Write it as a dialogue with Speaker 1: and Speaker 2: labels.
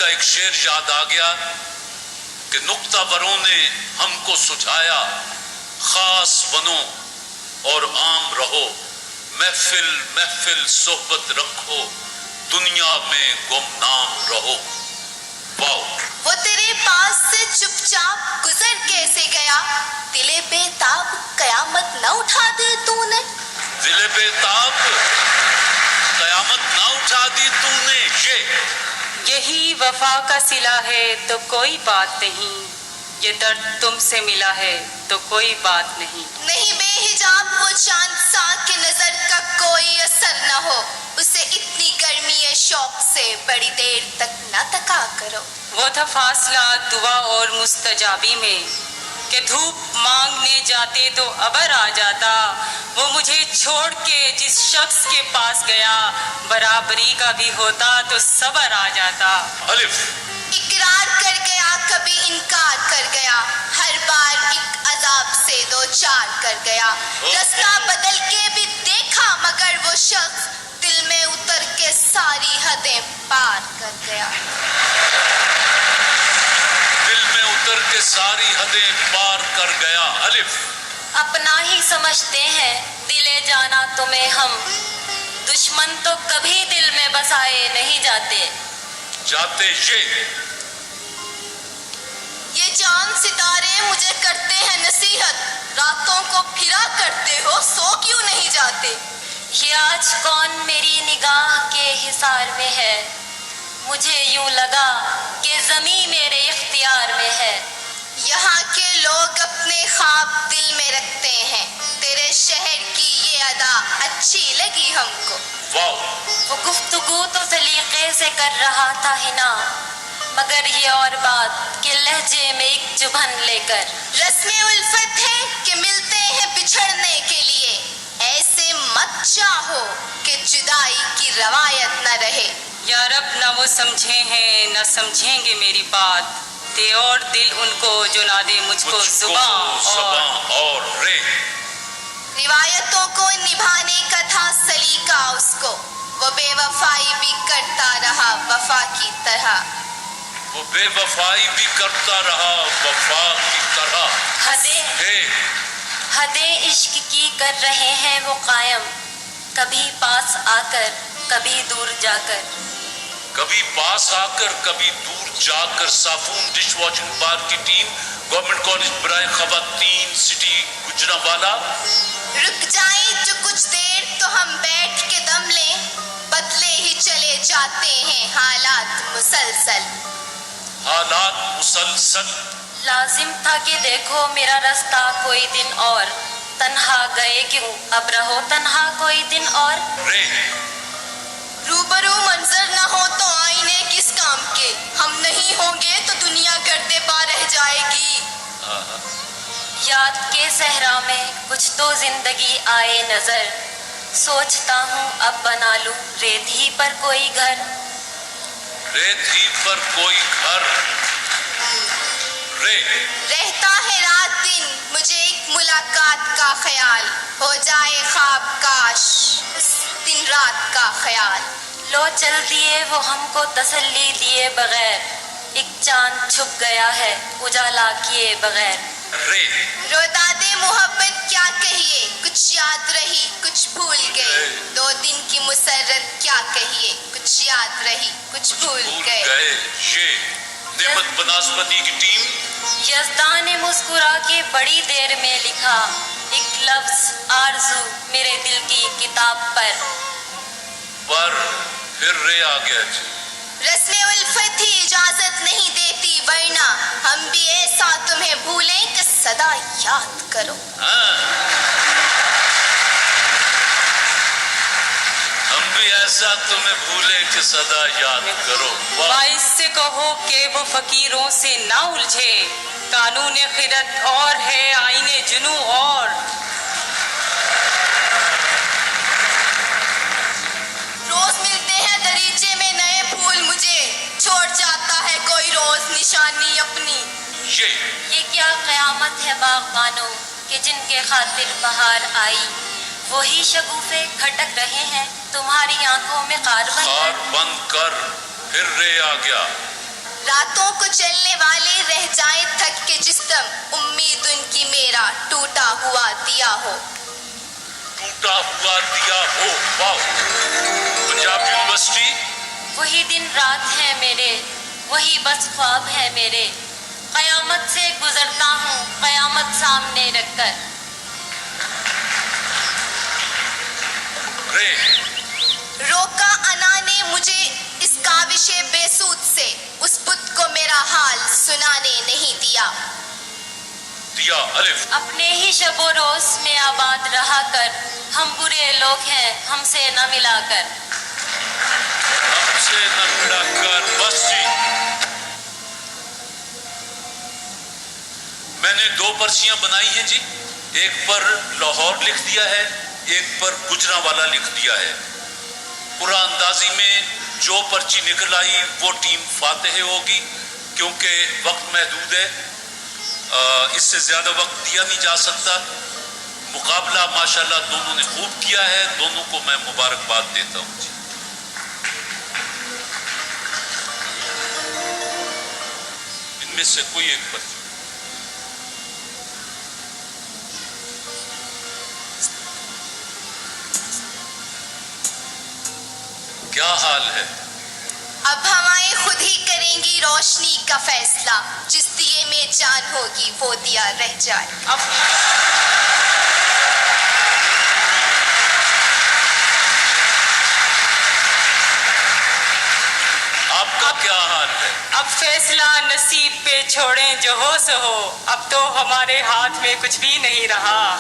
Speaker 1: کا ایک شعر یاد آ گیا کہ نکتہ وروں نے ہم کو سجھایا، خاص بنو اور عام رہو، محفل محفل صحبت رکھو، دنیا میں گمنام رہو۔ واو!
Speaker 2: وہ تیرے پاس سے چپ چاپ گزر کیسے گیا، دل بے تاب قیامت نہ اٹھا دی تو نے؟
Speaker 1: دل بے تاب قیامت نہ اٹھا دی تو نے۔
Speaker 3: یہی وفا کا صلہ ہے تو کوئی بات نہیں، یہ درد تم سے ملا ہے تو کوئی بات نہیں۔
Speaker 2: نہیں بے حجاب وہ چاند سا کہ نظر کا کوئی اثر نہ ہو، اسے اتنی گرمی شوق سے بڑی دیر تک نہ تکا کرو۔
Speaker 3: وہ تھا فاصلہ دعا اور مستجابی میں کہ دھوپ مانگنے جاتے تو ابر آ جاتا، وہ مجھے چھوڑ کے جس شخص کے پاس گیا، برابری کا بھی ہوتا تو صبر آ جاتا۔
Speaker 1: الف!
Speaker 2: اقرار کر گیا کبھی انکار کر گیا، ہر بار ایک عذاب سے دو چار کر گیا، رستہ بدل کے بھی دیکھا مگر وہ شخص دل میں اتر کے ساری حدیں پار کر گیا۔
Speaker 1: دل میں اتر کے ساری حدیں پار کر گیا۔ الف!
Speaker 2: اپنا ہی سمجھتے ہیں دل جانا تمہیں ہم، دشمن تو کبھی دل میں بسائے نہیں جاتے۔
Speaker 1: جاتے
Speaker 2: یہ چاند ستارے مجھے کرتے ہیں نصیحت، راتوں کو پھرا کرتے ہو سو کیوں نہیں جاتے؟ یہ آج کون میری نگاہ کے حصار میں ہے، مجھے یوں لگا کہ زمیں میرے اختیار میں ہے۔ یہاں کے لوگ اپنے خواب دل میں رکھتے ہیں، تیرے شہر کی یہ ادا اچھی لگی ہم کو۔
Speaker 1: واو!
Speaker 2: وہ گفتگو تو سلیقے سے کر رہا تھا ہنا، مگر یہ اور بات کہ لہجے میں ایک چبھن لے کر۔ رسم الفت ہے کہ ملتے ہیں بچھڑنے کے لیے، ایسے مت چاہو کہ جدائی کی روایت نہ رہے۔
Speaker 3: یا رب نہ وہ سمجھے ہیں نہ سمجھیں گے میری بات، دے اور دل ان کو جو نہ دے مجھ کو زباں
Speaker 1: اور رے۔
Speaker 2: روایتوں کو نبھانے کا تھا سلیقہ اس کو، وہ بے وفائی بھی کرتا رہا وفا کی طرح۔
Speaker 1: وہ بے وفائی بھی کرتا رہا وفا کی طرح۔
Speaker 2: حدیں عشق کی کر رہے ہیں وہ قائم، کبھی پاس آ کر کبھی دور جا کر۔
Speaker 1: کبھی پاس آ کر کبھی دور جا کر۔ صابون ڈش واشنگ بار کی ٹیم، گورنمنٹ کالج برائے خواتین، سٹی گجرانوالہ۔
Speaker 2: رک جائیں جو کچھ دیر تو ہم بیٹھ کے دم لیں، بدلے ہی چلے جاتے ہیں حالات مسلسل۔
Speaker 1: حالات مسلسل۔
Speaker 2: لازم تھا کہ دیکھو میرا رستہ کوئی دن اور، تنہا گئے کیوں اب رہو تنہا کوئی دن اور۔ روبرو منظر نہ ہو تو آئینے کس کام کے، ہم نہیں ہوں گے تو دنیا گردے پا رہ جائے گی۔ یاد کے صحرا میں کچھ تو زندگی آئے نظر، سوچتا ہوں اب بنا لوں ریت ہی پر کوئی گھر۔
Speaker 1: ریت ہی پر کوئی گھر۔
Speaker 2: رہتا ہے رات دن مجھے ایک ملاقات کا خیال، ہو جائے خواب کاش اس دن رات کا خیال۔ لو چل دیے وہ ہم کو تسلی دیے بغیر، ایک چاند چھپ گیا ہے اجالا کیے بغیر۔ رو دادے محبت کیا کہیے، کچھ یاد رہی کچھ بھول گئے، دو دن کی مسرت کیا کہیے، کچھ یاد رہی کچھ بھول گئے۔
Speaker 1: نعمت بناسپتی کی ٹیم،
Speaker 2: یزدان نے مسکرا کے بڑی دیر میں لکھا ایک لفظ آرزو میرے دل کی کتاب پر
Speaker 1: پھر رے آ گیا جی۔
Speaker 2: رسم الفت ہی اجازت نہیں دیتی، ورنہ ہم بھی ایسا تمہیں بھولیں کہ صدا یاد کرو۔
Speaker 1: ہم بھی ایسا تمہیں بھولے کہ صدا یاد کرو۔
Speaker 3: باعث سے کہو کہ وہ فقیروں سے نہ الجھے، قانون خرد اور ہے آئین جنو اور۔
Speaker 2: روز ملتے ہیں دریچے میں نئے پھول، مجھے چھوڑ جاتا ہے کوئی روز نشانی اپنی۔ یہ کیا قیامت ہے باغبانوں کہ جن کے خاطر بہار آئی، وہی شگوفے کھٹک رہے ہیں تمہاری آنکھوں میں خار بن کر۔
Speaker 1: پھر رے آ گیا۔
Speaker 2: راتوں کو چلنے والے رہ جائیں تھک کے جسم، امید ان کی میرا ٹوٹا ہوا دیا ہو.
Speaker 1: ٹوٹا ہوا دیا ہو. واو. پنجاب یونیورسٹی.
Speaker 4: وہی دن رات ہے میرے، وہی بس خواب ہے میرے، قیامت سے گزرتا ہوں قیامت سامنے رکھ کر.
Speaker 1: رے.
Speaker 2: روکا انا نے مجھے اس کاوش بے سود سے، اس بت کو میرا حال سنانے نہیں دیا.
Speaker 1: دیا. الف.
Speaker 4: اپنے ہی شب و روز میں آباد رہا کر، ہم برے لوگ ہیں ہم سے نہ ملا کر.
Speaker 1: ہم سے نہ ملا کر. بس جی. میں نے 2 پرچیاں بنائی ہیں جی. ایک پر لاہور لکھ دیا ہے، ایک پر گجرانوالا لکھ دیا ہے. قرآن اندازی میں جو پرچی نکل آئی وہ ٹیم فاتح ہوگی، کیونکہ وقت محدود ہے، اس سے زیادہ وقت دیا نہیں جا سکتا. مقابلہ ماشاءاللہ دونوں نے خوب کیا ہے، دونوں کو میں مبارکباد دیتا ہوں جی. ان میں سے کوئی ایک پرچی. کیا حال ہے؟
Speaker 2: اب ہوائیں خود ہی کریں گی روشنی کا فیصلہ، جس دیے میں جان ہوگی وہ دیا رہ جائے.
Speaker 1: آپ کا کیا حال ہے؟
Speaker 3: اب فیصلہ نصیب پہ چھوڑیں جو ہو سو ہو، اب تو ہمارے ہاتھ میں کچھ بھی نہیں رہا.